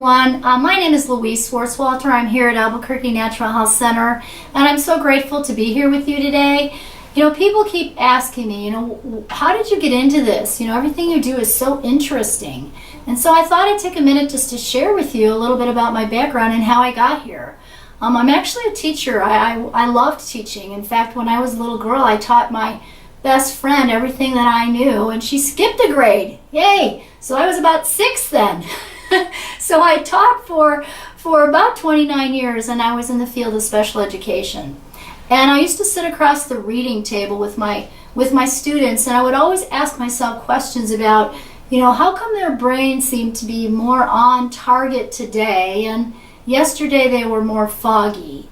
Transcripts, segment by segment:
My name is Louise Swartswalter. I'm here at Albuquerque Natural Health Center, and I'm so grateful to be here with you today. People keep asking me, how did you get into this? Everything you do is so interesting. And so I thought I'd take a minute just to share with you a little bit about my background and how I got here. I'm actually a teacher. I loved teaching. In fact, when I was a little girl, I taught my best friend everything that I knew, and she skipped a grade. Yay! So I was about 6 then. So I taught for about 29 years, and I was in the field of special education. And I used to sit across the reading table with my students, and I would always ask myself questions about, how come their brains seem to be more on target today, and yesterday they were more foggy.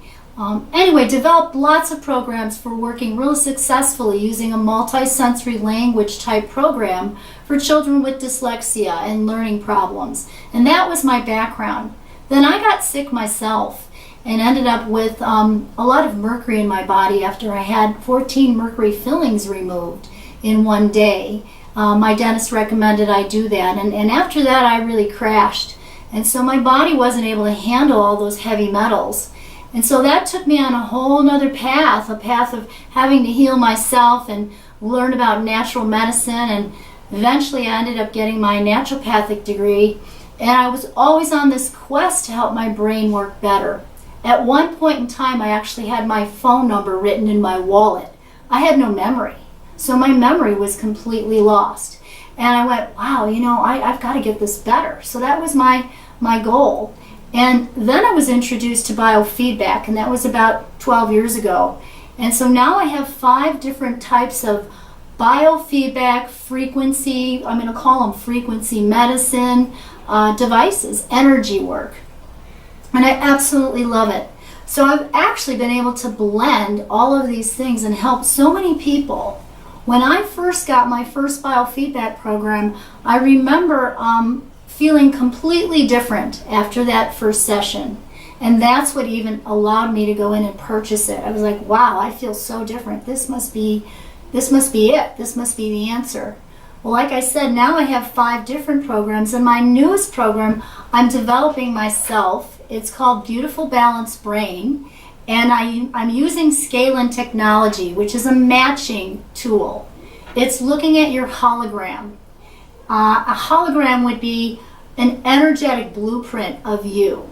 Anyway, developed lots of programs for working really successfully using a multisensory language type program for children with dyslexia and learning problems. And that was my background. Then I got sick myself and ended up with a lot of mercury in my body after I had 14 mercury fillings removed in one day. My dentist recommended I do that, and after that I really crashed. And so my body wasn't able to handle all those heavy metals. And so that took me on a whole nother path, a path of having to heal myself and learn about natural medicine, and eventually I ended up getting my naturopathic degree, and I was always on this quest to help my brain work better. At one point in time, I actually had my phone number written in my wallet. I had no memory, so my memory was completely lost. And I went, wow, I've got to get this better. So that was my goal. And then I was introduced to biofeedback, and that was about 12 years ago. And so now I have 5 different types of biofeedback frequency, I'm going to call them frequency medicine devices, energy work. And I absolutely love it. So I've actually been able to blend all of these things and help so many people. When I first got my first biofeedback program, I remember feeling completely different after that first session, and that's what even allowed me to go in and purchase it. I was like, wow, I feel so different. This must be it. This must be the answer. Well, like I said, now I have 5 different programs, and my newest program I'm developing myself. It's called Beautiful Balanced Brain, and I'm using Scale-In technology, which is a matching tool. It's looking at your hologram. A hologram would be an energetic blueprint of you.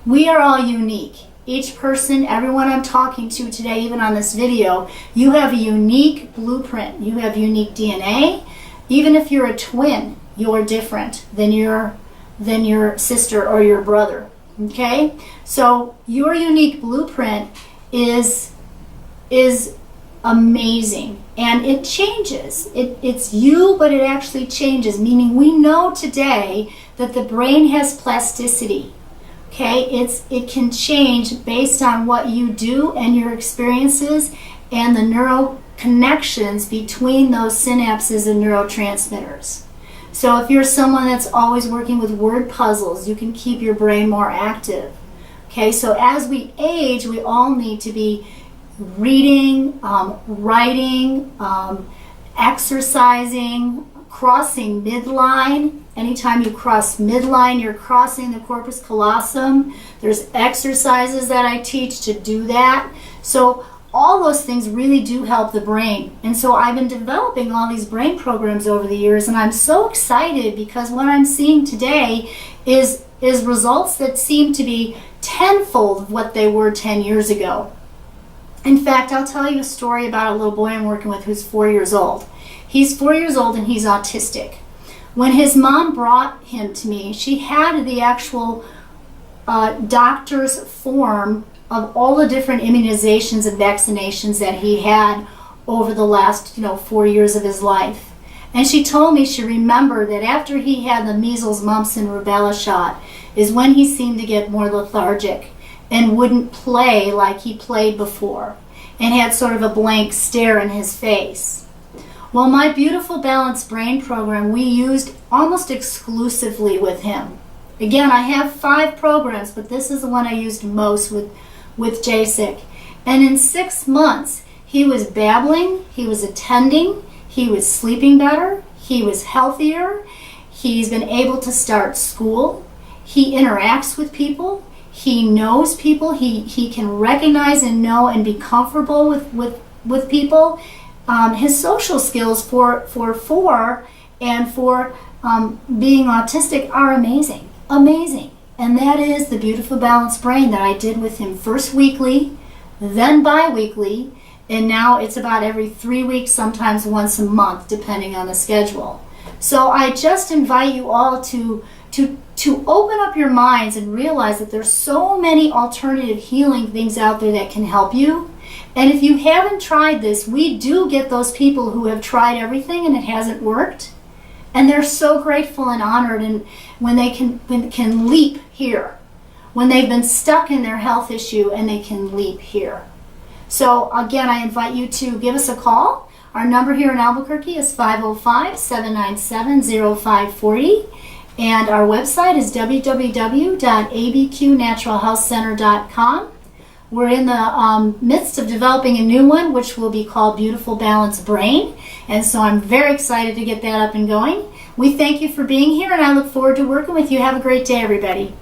We are all unique. Each person, everyone I'm talking to today, even on this video, you have a unique blueprint. You have unique DNA. Even if you're a twin, you're different than your sister or your brother. Okay? So your unique blueprint is amazing, and it changes. It's you, but it actually changes, meaning we know today that the brain has plasticity. Okay, it can change based on what you do and your experiences and the neural connections between those synapses and neurotransmitters. So if you're someone that's always working with word puzzles, you can keep your brain more active. Okay, so as we age, we all need to be reading, writing, exercising, crossing midline. Anytime you cross midline, you're crossing the corpus callosum. There's exercises that I teach to do that. So all those things really do help the brain. And so I've been developing all these brain programs over the years, and I'm so excited because what I'm seeing today is results that seem to be tenfold of what they were 10 years ago. In fact, I'll tell you a story about a little boy I'm working with who's 4 years old. He's 4 years old and he's autistic. When his mom brought him to me, she had the actual doctor's form of all the different immunizations and vaccinations that he had over the last 4 years of his life. And she told me she remembered that after he had the measles, mumps, and rubella shot is when he seemed to get more lethargic and wouldn't play like he played before, and had sort of a blank stare in his face. Well, my Beautiful Balanced Brain program, we used almost exclusively with him. Again, I have 5 programs, but this is the one I used most with JSIC. And in 6 months, he was babbling, he was attending, he was sleeping better, he was healthier, he's been able to start school, He interacts with people. He knows people. He can recognize and know and be comfortable with people. His social skills for 4 and for being autistic are amazing. Amazing. And that is the Beautiful Balanced Brain that I did with him first weekly, then bi-weekly, and now it's about every 3 weeks, sometimes once a month, depending on the schedule. So I just invite you all to open up your minds and realize that there's so many alternative healing things out there that can help you. And if you haven't tried this, we do get those people who have tried everything and it hasn't worked. And they're so grateful and honored and when they can leap here. When they've been stuck in their health issue and they can leap here. So again, I invite you to give us a call. Our number here in Albuquerque is 505-797-0540. And our website is www.abqnaturalhealthcenter.com. We're in the midst of developing a new one, which will be called Beautiful Balanced Brain. And so I'm very excited to get that up and going. We thank you for being here, and I look forward to working with you. Have a great day, everybody.